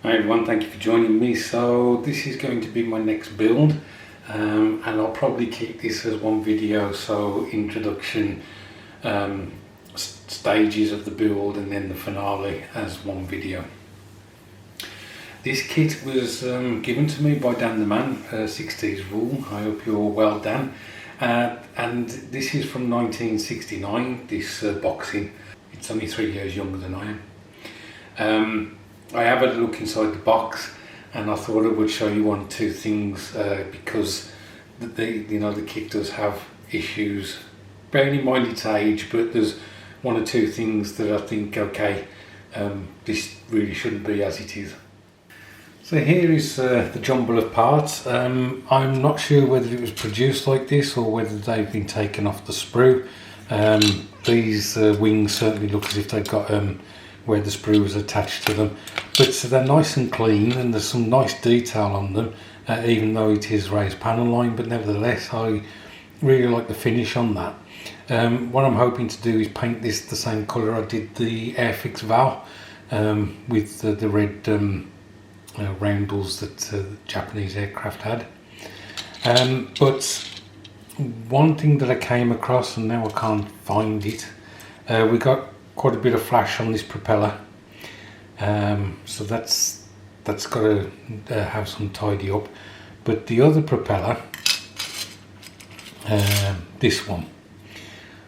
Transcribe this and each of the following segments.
Hi everyone, thank you for joining me. So this is going to be my next build, and I'll probably keep this as one video, so introduction, stages of the build, and then the finale as one video. This kit was given to me by Dan the man, 6TEESRULE. I hope you're well, Dan. And this is from 1969, this boxing. It's only 3 years younger than I am. I have had a look inside the box, and I thought I would show you one or two things because the kit does have issues. Bearing in mind its age, but there's one or two things that I think, okay, this really shouldn't be as it is. So here is the jumble of parts. I'm not sure whether it was produced like this or whether they've been taken off the sprue. These wings certainly look as if they've got where the sprue was attached to them, but they're nice and clean, and there's some nice detail on them, even though it is raised panel line. But nevertheless, I really like the finish on that. What I'm hoping to do is paint this the same colour I did the Airfix valve, with the red roundels that the Japanese aircraft had. But one thing that I came across, and now I can't find it, we got quite a bit of flash on this propeller, so that's got to have some tidy up. But the other propeller, this one,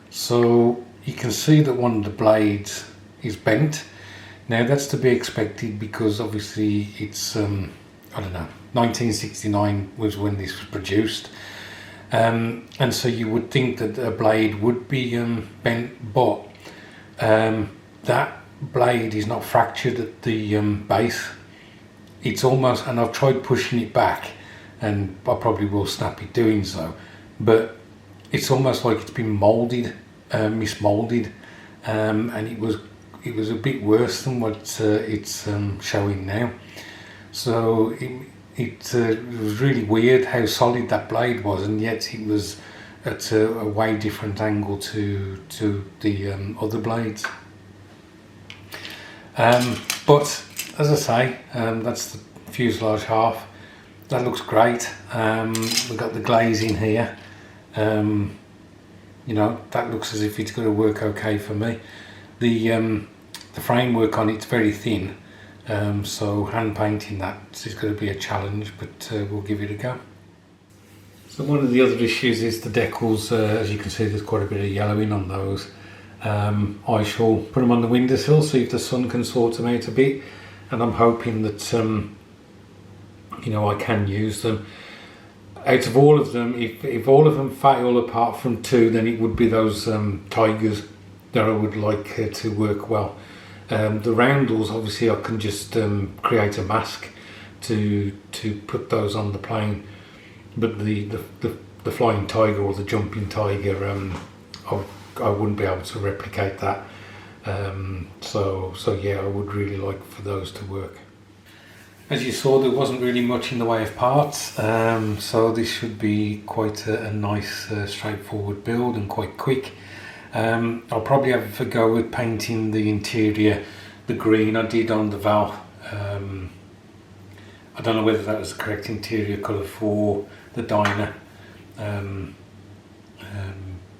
so you can see that one of the blades is bent. Now that's to be expected because obviously it's I don't know, 1969 was when this was produced, and so you would think that a blade would be bent, but that blade is not fractured at the base. It's almost, and I've tried pushing it back, and I probably will snap it doing so, but it's almost like it's been moulded, mismoulded, and it was a bit worse than what it's showing now. So it was really weird how solid that blade was, and yet it was at a way different angle to the other blades. But as I say, that's the fuselage half. That looks great. We've got the glazing here. That looks as if it's going to work okay for me. The framework on it's very thin, so hand painting that is going to be a challenge, but we'll give it a go. So one of the other issues is the decals. As you can see, there's quite a bit of yellowing on those. I shall put them on the windowsill, see if the sun can sort them out a bit, and I'm hoping that I can use them. Out of all of them, if all of them fail apart from two, then it would be those tigers that I would like to work well. The roundels, obviously I can just create a mask to put those on the plane, but the flying tiger or the jumping tiger, I wouldn't be able to replicate that. So yeah, I would really like for those to work. As you saw, there wasn't really much in the way of parts, so this should be quite a nice straightforward build and quite quick. I'll probably have a go with painting the interior the green I did on the valve. I don't know whether that was the correct interior colour for the Dinah.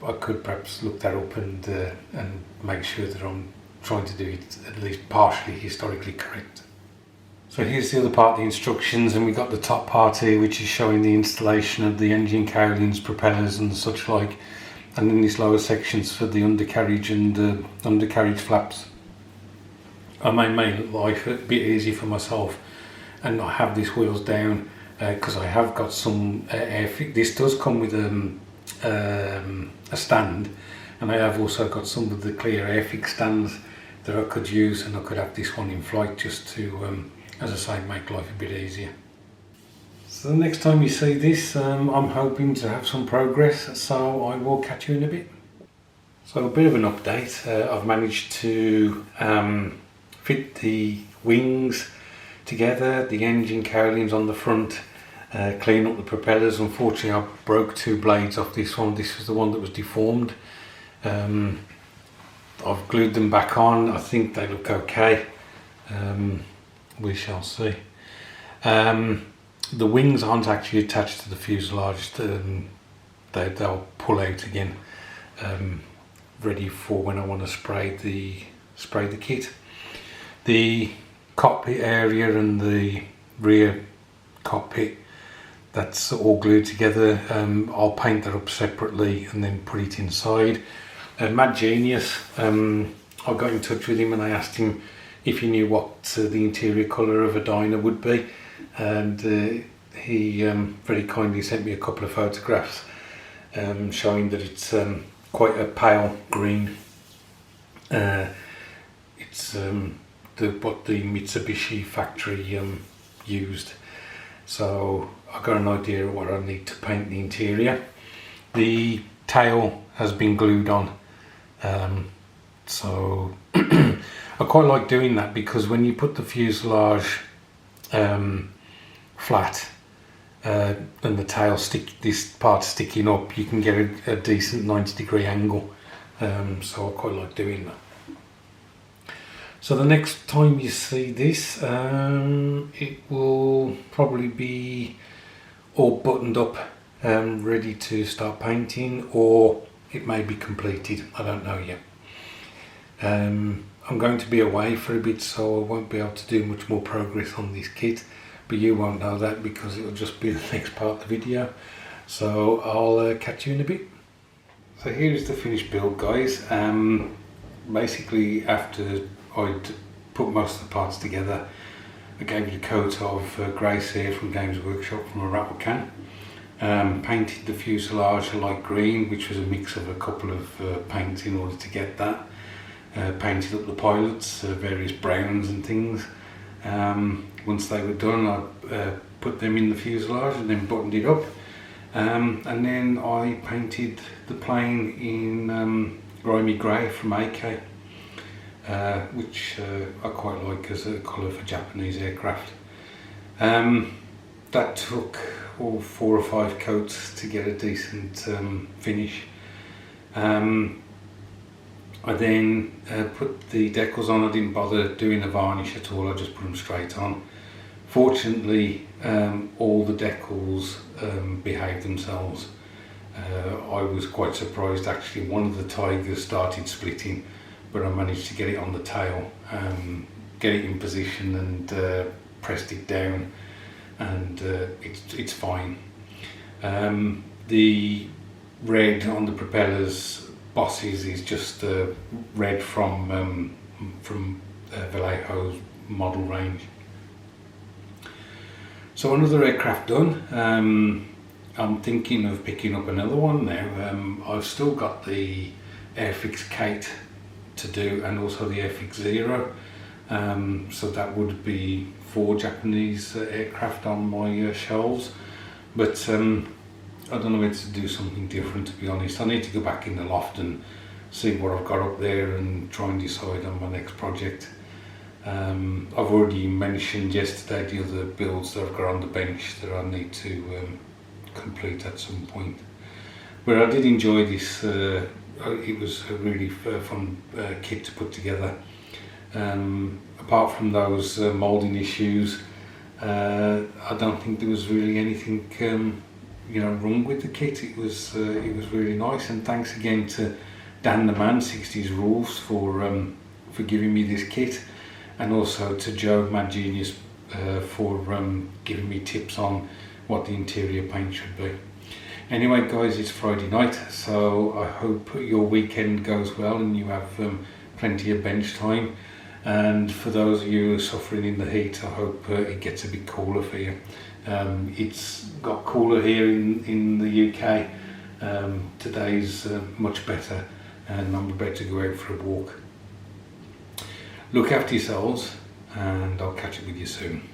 I could perhaps look that up and make sure that I'm trying to do it at least partially historically correct. So here's the other part, the instructions, and we've got the top part here which is showing the installation of the engine cowlings, propellers and such like, and then these lower sections for the undercarriage and undercarriage flaps. I may make life a bit easier for myself and not have these wheels down, because I have got some Airfix. This does come with a stand, and I have also got some of the clear Airfix stands that I could use, and I could have this one in flight just to, as I say, make life a bit easier. So the next time you see this, I'm hoping to have some progress, so I will catch you in a bit. So a bit of an update. I've managed to fit the wings together, the engine cowlings on the front, clean up the propellers. Unfortunately, I broke two blades off this one. This was the one that was deformed. I've glued them back on. I think they look okay. we shall see. The wings aren't actually attached to the fuselage. They'll pull out again, ready for when I want to spray the kit. The cockpit area and the rear cockpit, that's all glued together. I'll paint that up separately and then put it inside. Mad Genius, I got in touch with him and I asked him if he knew what the interior colour of a Dinah would be, and he very kindly sent me a couple of photographs showing that it's quite a pale green. It's what the Mitsubishi factory used. So I got an idea of what I need to paint the interior. The tail has been glued on, so I quite like doing that, because when you put the fuselage flat and the tail this part sticking up, you can get a decent 90-degree angle, so I quite like doing that. So the next time you see this, it will probably be all buttoned up, ready to start painting, or it may be completed, I don't know yet. I'm going to be away for a bit, so I won't be able to do much more progress on this kit, but you won't know that because it'll just be the next part of the video. So I'll catch you in a bit. So here is the finished build, guys. Basically, after I'd put most of the parts together, I gave it a coat of grey cere from Games Workshop from a rattle can. Painted the fuselage a light green, which was a mix of a couple of paints in order to get that. Painted up the pilots, various browns and things. Once they were done, I put them in the fuselage and then buttoned it up. And then I painted the plane in grimy grey from AK. Which I quite like as a colour for Japanese aircraft. That took 4 or 5 coats to get a decent finish. I then put the decals on. I didn't bother doing a varnish at all, I just put them straight on. Fortunately, all the decals behaved themselves. I was quite surprised actually. One of the Tigers started splitting, but I managed to get it on the tail, get it in position and pressed it down, and it's fine. The red on the propellers bosses is just red from Vallejo's model range. So another aircraft done. I'm thinking of picking up another one now. I've still got the Airfix Kate to do, and also the Airfix Zero, so that would be 4 Japanese aircraft on my shelves, but I don't know whether to do something different, to be honest. I need to go back in the loft and see what I've got up there and try and decide on my next project. I've already mentioned yesterday the other builds that I've got on the bench that I need to complete at some point, but I did enjoy this. It was a really fun kit to put together. Apart from those moulding issues, I don't think there was really anything wrong with the kit. It was really nice, and thanks again to Dan the man, 6TEESRULE, for giving me this kit, and also to Joe, Mad Genius, for giving me tips on what the interior paint should be. Anyway guys, it's Friday night, so I hope your weekend goes well and you have plenty of bench time. And for those of you who are suffering in the heat, I hope it gets a bit cooler for you. It's got cooler here in the UK. Today's much better, and I'm about to go out for a walk. Look after yourselves, and I'll catch up with you soon.